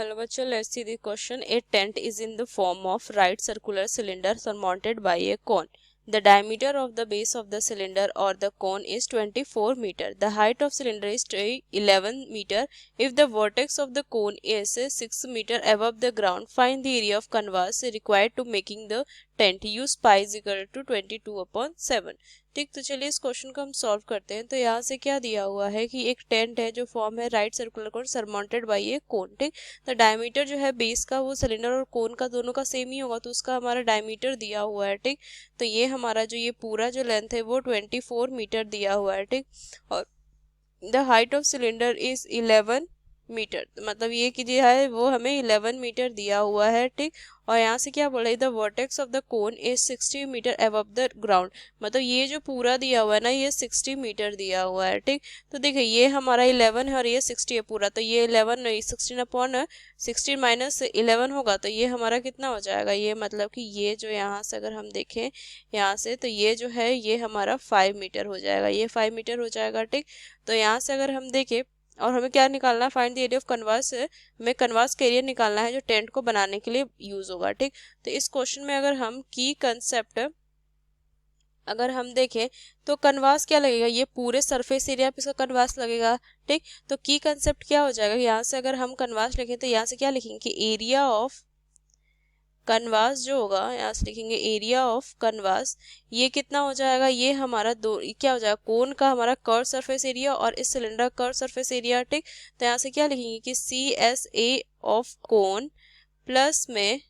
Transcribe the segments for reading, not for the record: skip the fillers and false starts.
Hello bachcho, let's see the question. A tent is in the form of right circular cylinder surmounted by a cone. The diameter of the base of the cylinder or the cone is 24 meter. The height of cylinder is 11 meter. If the vertex of the cone is 6 meter above the ground, find the area of canvas required to making the tent. Use pi is equal to 22/7. ठीक, तो चलिए इस question को हम solve करते हैं। तो यहाँ से क्या दिया हुआ है कि एक टेंट है जो फॉर्म है right circular cone surmounted by a cone. ठीक, तो डायमीटर जो है बेस का वो सिलेंडर और कोन का दोनों का सेम ही होगा, तो उसका हमारा डायमीटर दिया हुआ है। ठीक, तो ये हमारा जो ये पूरा जो लेंथ है वो 24 मीटर दिया हुआ है। ठीक, और the height of cylinder is 11 metre, मतलब ये कि जो है वो हमें 11 मीटर दिया हुआ है। ठीक, और यहाँ से क्या बोला, the vertex of the cone is 60 metre above the ground, मतलब ये जो पूरा दिया हुआ है ना ये 60 मीटर दिया हुआ है। ठीक, तो देखिए ये हमारा 11 है और ये 60 है पूरा, तो ये 11 16 माइनस 11 होगा, तो ये हमारा कितना हो जाएगा, ये मतलब कि ये जो यहाँ से अगर हम देखें यहाँ से, तो ये जो है ये हमारा 5 मीटर हो जाएगा, ये 5 मीटर हो जाएगा। ठीक, तो यहाँ से अगर हम देखें और हमें क्या निकालना है, find the area of canvas, हमें कन्वास का एरिया निकालना है जो टेंट को बनाने के लिए यूज होगा। ठीक, तो इस क्वेश्चन में अगर हम की कंसेप्ट अगर हम देखें तो कन्वास क्या लगेगा, ये पूरे सरफेस एरिया पे इसका कन्वास लगेगा। ठीक, तो की कंसेप्ट क्या हो जाएगा, यहाँ से अगर हम कन्वास लिखें तो यहाँ से क्या लिखेंगे कि एरिया ऑफ कन्वास जो होगा, यहाँ से लिखेंगे एरिया ऑफ कन्वास, ये कितना हो जाएगा, ये हमारा दो क्या हो जाएगा, कोन का हमारा कर्व सरफेस एरिया और इस सिलेंडर कर्व सरफेस एरिया। ठीक, तो यहाँ से क्या लिखेंगे कि CSA ऑफ कोन प्लस में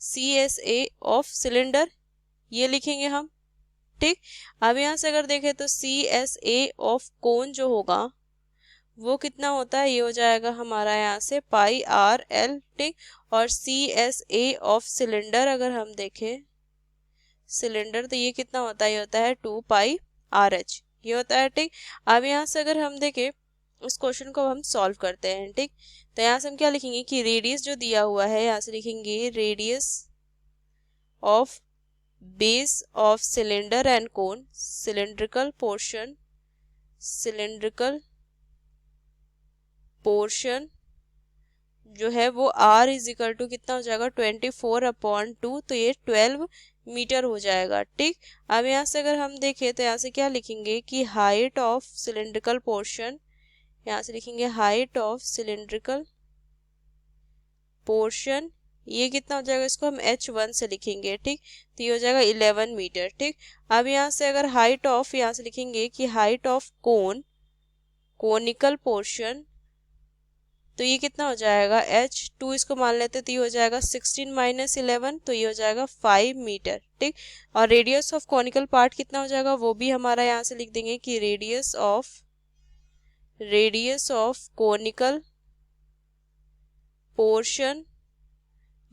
CSA ऑफ सिलेंडर, ये लिखेंगे हम। ठीक, अब यहाँ से अगर देखें तो CSA ऑफ कोन जो होगा वो कितना होता है, ये हो जाएगा हमारा यहाँ से पाई RL। ठीक, और CSA ऑफ सिलेंडर अगर हम देखें सिलेंडर तो ये कितना होता है, ये होता है 2 पाई RH, ये होता है। ठीक, अब यहाँ से अगर हम देखें उस क्वेश्चन को हम सॉल्व करते हैं। ठीक, तो यहाँ से हम क्या लिखेंगे कि रेडियस जो दिया हुआ है, यहाँ से लिखेंगे radius of base of cylinder and cone, cylindrical portion जो है वो R इज इक्वल टू कितना हो जाएगा 24/2, तो ये 12 मीटर हो जाएगा। ठीक, अब यहाँ से अगर हम देखें तो यहाँ से क्या लिखेंगे कि हाइट ऑफ सिलेंड्रिकल पोर्शन, यहाँ से लिखेंगे हाइट ऑफ सिलेंड्रिकल पोर्शन, ये कितना हो जाएगा, इसको हम H1 से लिखेंगे। ठीक, तो ये हो जाएगा 11 मीटर। ठीक, अब यहाँ से अगर हाइट ऑफ, यहाँ से लिखेंगे कि हाइट ऑफ कोनिकल पोर्शन, तो ये कितना हो जाएगा H2, इसको मान लेते तो ये हो जाएगा 16 माइनस 11, तो ये हो जाएगा 5 मीटर। ठीक, और रेडियस ऑफ कॉनिकल पार्ट कितना हो जाएगा वो भी हमारा यहाँ से लिख देंगे कि रेडियस ऑफ कॉनिकल पोर्शन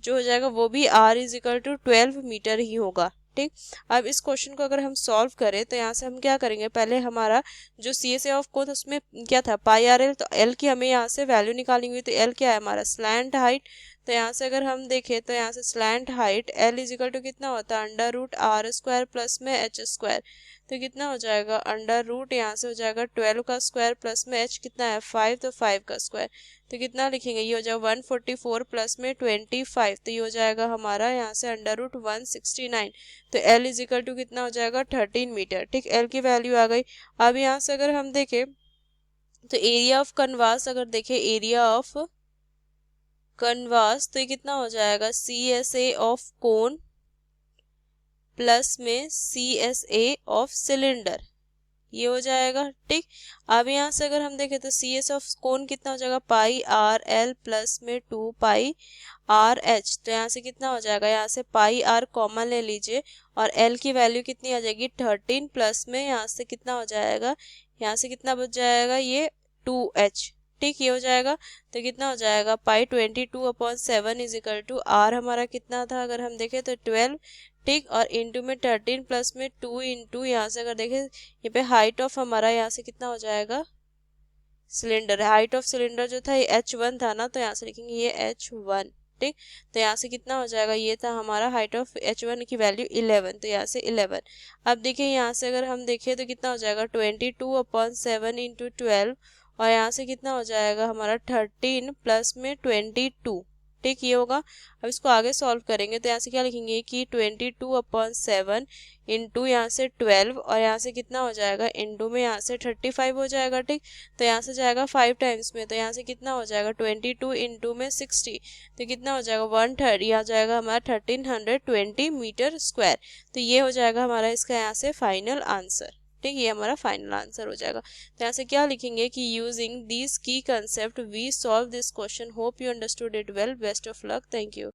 जो हो जाएगा वो भी R is equal to 12 metre ही होगा। ठीक, अब इस क्वेश्चन को अगर हम सॉल्व करें तो यहाँ से हम क्या करेंगे, पहले हमारा जो CSA ऑफ कोन उसमें क्या था पाई RL, तो L की हमें यहाँ से वैल्यू निकालनी हुई, तो L क्या है हमारा स्लैंट हाइट, तो यहाँ से अगर हम देखें तो यहाँ से slant height L is equal to कितना होता है √R² प्लस में H², तो कितना हो जाएगा अंडर रूट, यहाँ से हो जाएगा 12 का स्क्वायर प्लस में H कितना है 5, तो 5 का स्क्वायर, तो कितना लिखेंगे, ये हो जाएगा 144 प्लस में 25, तो ये हो जाएगा हमारा यहाँ से √169, तो L इज इक्वल टू कितना हो जाएगा 13 मीटर। ठीक, L की वैल्यू आ गई। अब यहाँ से अगर हम देखें तो एरिया ऑफ कन्वास अगर देखें एरिया ऑफ कन्वास, तो ये कितना हो जाएगा CSA ऑफ कोन प्लस में CSA ऑफ सिलेंडर, ये हो जाएगा। ठीक, अब यहाँ से अगर हम देखें तो CS ऑफ कोन कितना हो जाएगा पाई RL प्लस में 2 पाई RH, तो यहाँ से कितना हो जाएगा, यहाँ से पाई R कॉमन ले लीजिए और L की वैल्यू कितनी आ जाएगी 13 प्लस में यहाँ से कितना हो जाएगा, यहाँ से कितना बच जाएगा ये 2H। ठीक, ये हो जाएगा, तो कितना हो जाएगा पाई 22/7 इज इक्वल टू R हमारा कितना था अगर हम देखें तो 12। ठीक, और इंटू में 13 प्लस में 2 इंटू यहाँ से अगर देखें ये पे हाइट ऑफ हमारा यहाँ से कितना हो जाएगा सिलेंडर, हाइट ऑफ सिलेंडर जो था ये H1 था ना, तो यहाँ से लिखेंगे ये H1। ठीक, तो यहाँ से कितना हो जाएगा, ये था हमारा हाइट ऑफ H1 की वैल्यू 11, तो यहाँ से 11। अब देखिए यहाँ से अगर हम देखें तो कितना हो जाएगा 22/7 इंटू 12 और यहाँ से कितना हो जाएगा हमारा 13 प्लस में 22, ठीक, ये होगा। अब इसको आगे सॉल्व करेंगे तो यहाँ से क्या लिखेंगे कि 22/7 इंटू यहाँ से 12 और यहाँ से कितना हो जाएगा इंटू में यहाँ से 35 हो जाएगा, ठीक। तो यहाँ से जाएगा 5 टाइम्स में, तो यहाँ से कितना हो जाएगा 22 इंटू में 60, तो कितना हो जाएगा 1/3, यहाँ जाएगा हमारा 1320 मीटर स्क्वायर। तो ये हो जाएगा हमारा इसका यहाँ से फाइनल आंसर, ठीक, ये हमारा फाइनल आंसर हो जाएगा। तो यहाँ से क्या लिखेंगे कि यूजिंग दिस की concept we solve this question, hope you understood it well, best of luck, thank you.